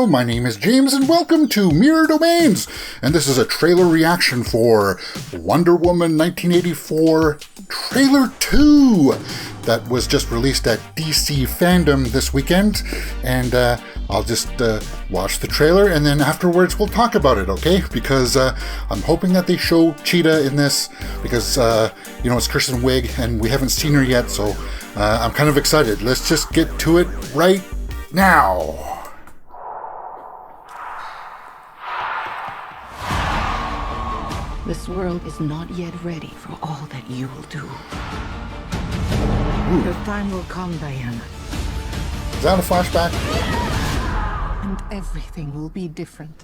My name is James, and welcome to Mirror Domains. And this is a trailer reaction for Wonder Woman 1984 Trailer 2 that was just released at DCFandome this weekend. And I'll just watch the trailer, and then afterwards we'll talk about it, okay? Because I'm hoping that they show Cheetah in this, because, it's Kristen Wiig, and we haven't seen her yet, so I'm kind of excited. Let's just get to it right now. This world is not yet ready for all that you will do. Ooh. Your time will come, Diana. Is that a flashback? And everything will be different.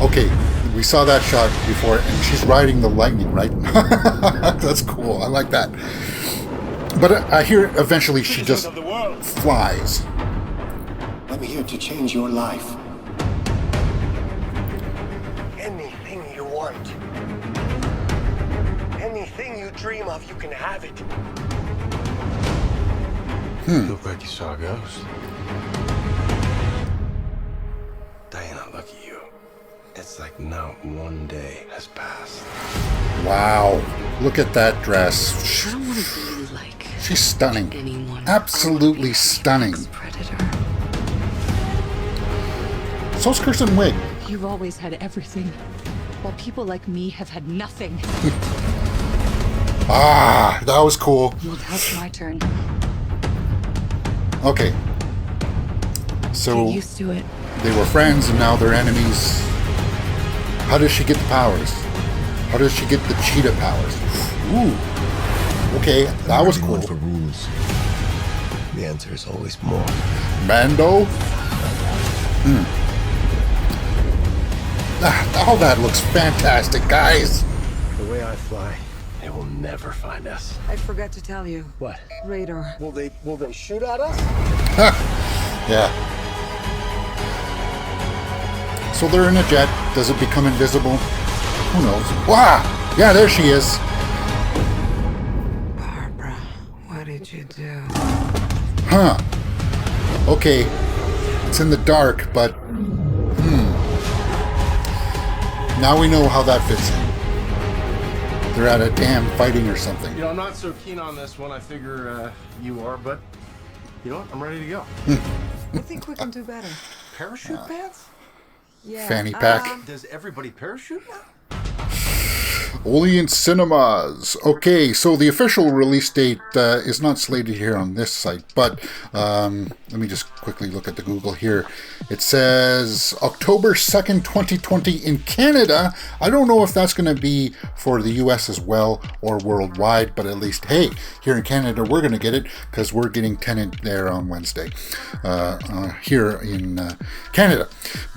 Okay. We saw that shot before, and she's riding the lightning, right? That's cool. I like that. But I hear eventually she just flies. I'm here to change your life. Anything you want. Anything you dream of, you can have it. Look like you saw a ghost. Diana, look at you. It's like not one day has passed. Wow. Look at that dress. I don't want to be like She's stunning. anyone. Absolutely stunning. Predator. So's Kristen Wiig. You've always had everything, while people like me have had nothing. That was cool. Well, now it's my turn. Okay. So Get used to it. they were friends and now they're enemies. How does she get the powers? How does she get the cheetah powers? Ooh. Okay, that was cool. For rules. The answer is always more. Mando? All that looks fantastic, guys. The way I fly, they will never find us. I forgot to tell you. What? Radar. Will they shoot at us? Yeah. So they're in a jet. Does it become invisible? Who knows? Wow! Yeah, there she is. Barbara, what did you do? Huh. Okay. It's in the dark, but... Now we know how that fits in. They're at a dam fighting or something. I'm not so keen on this one. I figure you are, but you know what? I'm ready to go. I think we can do better. Parachute pants? Yeah. Fanny pack. Does everybody parachute now? Only in cinemas. Okay, so the official release date is not slated here on this site, but let me just quickly look at the Google here. It says October 2nd, 2020 in Canada. I don't know if that's going to be for the US as well or worldwide, but at least, hey, here in Canada, we're going to get it because we're getting Tenet there on Wednesday here in Canada.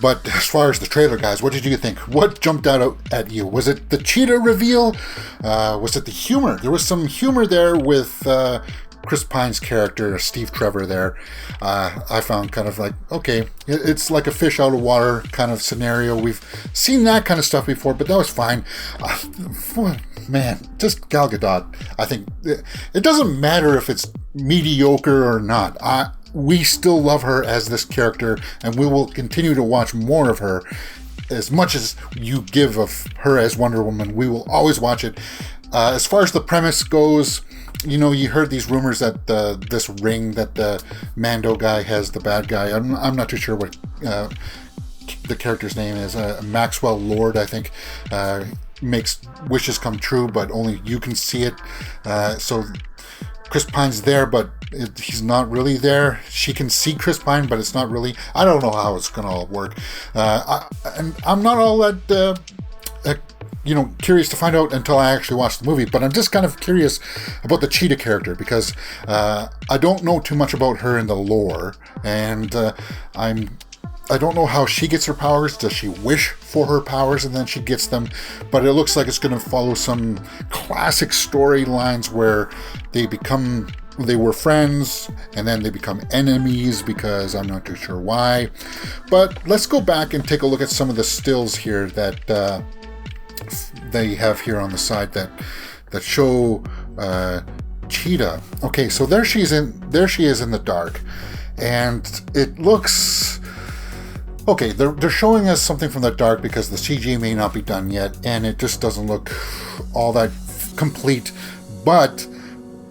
But as far as the trailer, guys, what did you think? What jumped out at you? Was it the cheetah reveal? Was it the humor? There was some humor there with Chris Pine's character, Steve Trevor there. I found kind of like, okay, it's like a fish out of water kind of scenario. We've seen that kind of stuff before, but that was fine. Man, just Gal Gadot. I think it doesn't matter if it's mediocre or not. We still love her as this character, and we will continue to watch more of her. As much as you give of her as Wonder Woman, we will always watch it. As far as the premise goes, you heard these rumors that this ring that the Mando guy has, the bad guy, I'm not too sure what the character's name is, Maxwell Lord, I think, makes wishes come true, but only you can see it. So Chris Pine's there, but he's not really there. She can see Chris Pine, but it's not really. I don't know how it's going to all work. And I'm not all that, curious to find out until I actually watch the movie. But I'm just kind of curious about the Cheetah character because I don't know too much about her in the lore, and I don't know how she gets her powers. Does she wish for her powers and then she gets them? But it looks like it's going to follow some classic storylines where they were friends and then they become enemies because I'm not too sure why. But let's go back and take a look at some of the stills here that they have here on the side that show Cheetah. Okay, so there she is in the dark. and it looks okay. They're showing us something from the dark because the CG may not be done yet, and it just doesn't look all that complete. But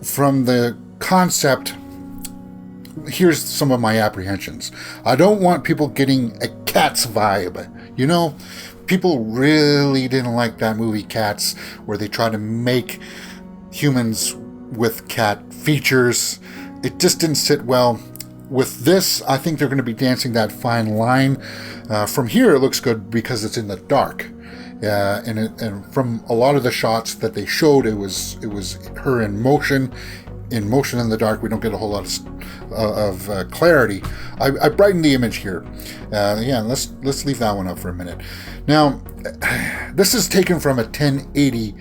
from the concept, here's some of my apprehensions. I don't want people getting a Cats vibe. You know, people really didn't like that movie Cats, where they try to make humans with cat features. It just didn't sit well. With this, I think they're going to be dancing that fine line. From here, it looks good because it's in the dark. And from a lot of the shots that they showed, it was her in motion in the dark. We don't get a whole lot of clarity. I brightened the image here. Let's leave that one up for a minute. Now, this is taken from a 1080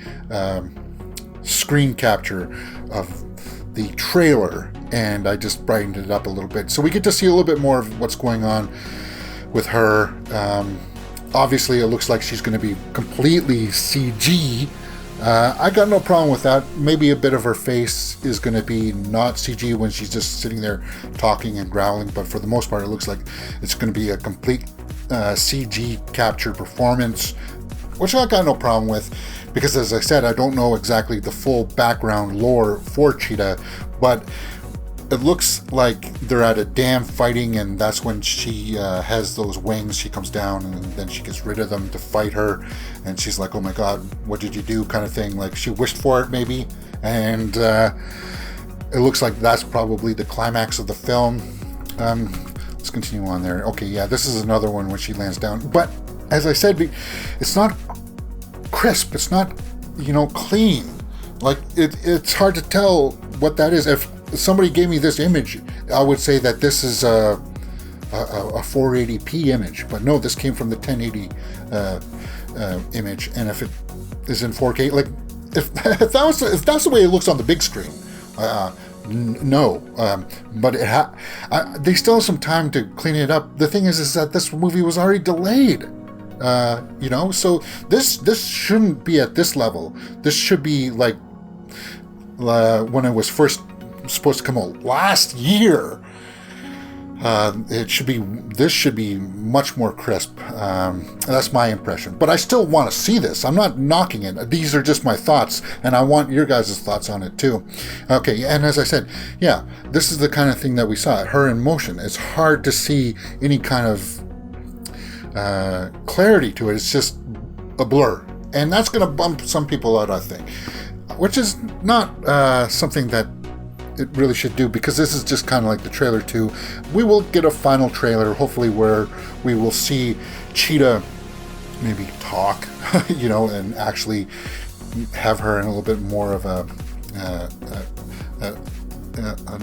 screen capture of the trailer, and I just brightened it up a little bit, so we get to see a little bit more of what's going on with her. Obviously, it looks like she's going to be completely CG. I got no problem with that. Maybe a bit of her face is going to be not CG when she's just sitting there talking and growling, but for the most part, it looks like it's going to be a complete CG captured performance, which I got no problem with, because as I said, I don't know exactly the full background lore for Cheetah, but it looks like they're at a dam fighting, and that's when she has those wings. She comes down, and then she gets rid of them to fight her, and she's like, oh my god, what did you do, kind of thing. Like, she wished for it maybe, and it looks like that's probably the climax of the film. Let's continue on there. Okay, yeah, this is another one when she lands down, but as I said, it's not crisp, it's not, clean. Like, it's hard to tell what that is. If somebody gave me this image, I would say that this is a 480p image, but no, this came from the 1080 image, and if it is in 4K, like, if that's the way it looks on the big screen, no, but they still have some time to clean it up. The thing is that this movie was already delayed. So this shouldn't be at this level. This should be like when it was first supposed to come out last year. This should be much more crisp. That's my impression. But I still want to see this. I'm not knocking it. These are just my thoughts, and I want your guys' thoughts on it too. Okay, and as I said, yeah, this is the kind of thing that we saw. Her in motion. It's hard to see any kind of clarity to it. It's just a blur, and that's going to bump some people out, I think, which is not something that it really should do, because this is just kind of like the trailer 2. We will get a final trailer, hopefully, where we will see Cheetah maybe talk, and actually have her in a little bit more of an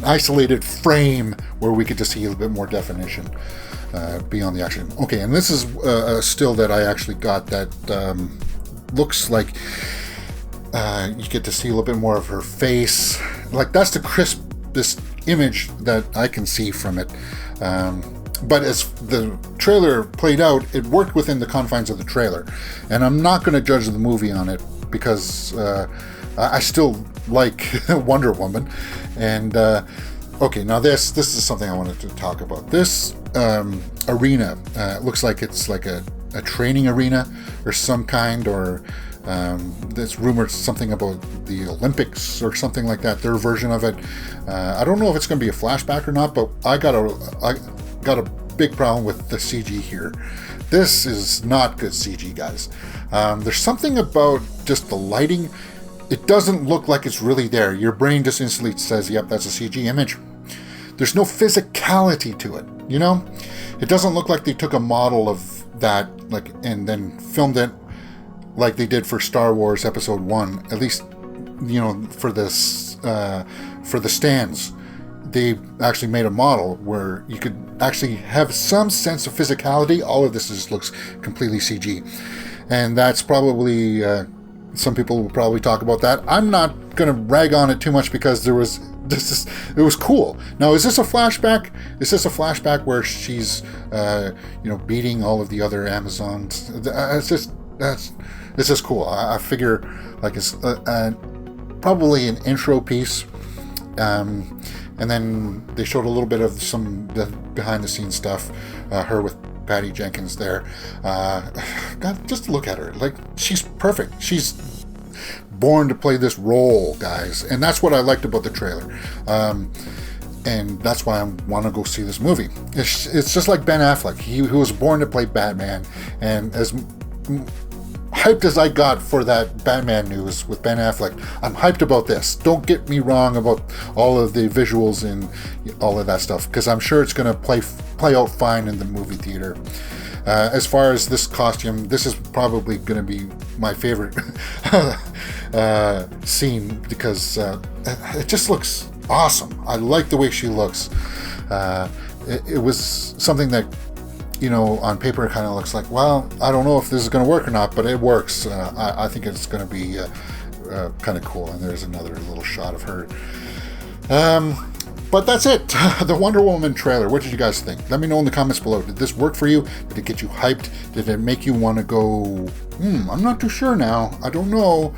isolated frame where we get to see a little bit more definition beyond the action. Okay, and this is a still that I actually got that looks like you get to see a little bit more of her face. Like, that's the crispest image that I can see from it. But as the trailer played out, it worked within the confines of the trailer. And I'm not going to judge the movie on it, because I still like Wonder Woman. And okay, now this is something I wanted to talk about. This arena looks like it's like a training arena or some kind, or there's rumored something about the Olympics or something like that, their version of it. I don't know if it's going to be a flashback or not, but I got a big problem with the CG here. This is not good CG, guys. There's something about just the lighting. It doesn't look like it's really there. Your brain just instantly says, yep, that's a CG image. There's no physicality to it, It doesn't look like they took a model of that, and then filmed it like they did for Star Wars Episode 1, at least, for this, for the stands. They actually made a model where you could actually have some sense of physicality. All of this just looks completely CG. And that's probably, some people will probably talk about that. I'm not going to rag on it too much, because it was cool. Now, is this a flashback? Is this a flashback where she's, beating all of the other Amazons? It's just cool. I figure, like, it's probably an intro piece And then they showed a little bit of some behind the scenes stuff, her with Patty Jenkins there. God, just look at her. Like, she's perfect. She's born to play this role, guys. And that's what I liked about the trailer. And that's why I want to go see this movie. It's just like Ben Affleck. He was born to play Batman. And as hyped as I got for that Batman news with Ben Affleck, I'm hyped about this. Don't get me wrong about all of the visuals and all of that stuff, because I'm sure it's going to play out fine in the movie theater. As far as this costume, this is probably going to be my favorite scene, because it just looks awesome. I like the way she looks. It was something that, on paper it kind of looks like, well, I don't know if this is going to work or not, but it works. I think it's going to be kind of cool. And there's another little shot of her. But that's it. The Wonder Woman trailer. What did you guys think? Let me know in the comments below. Did this work for you? Did it get you hyped? Did it make you want to go, I'm not too sure now. I don't know.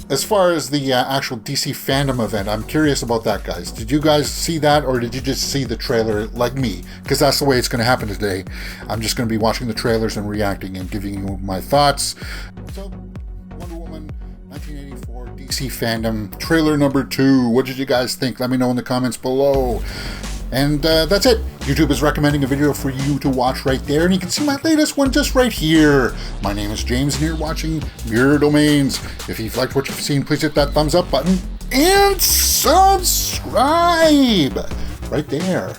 As far as the actual DCFandome event, I'm curious about that, guys. Did you guys see that, or did you just see the trailer like me? Because that's the way it's going to happen today. I'm just going to be watching the trailers and reacting and giving you my thoughts. So, Wonder Woman 1984 DCFandome trailer number 2. What did you guys think? Let me know in the comments below. And that's it. YouTube is recommending a video for you to watch right there, and you can see my latest one just right here. My name is James, and you're watching Mirror Domains. If you've liked what you've seen, please hit that thumbs up button and subscribe right there.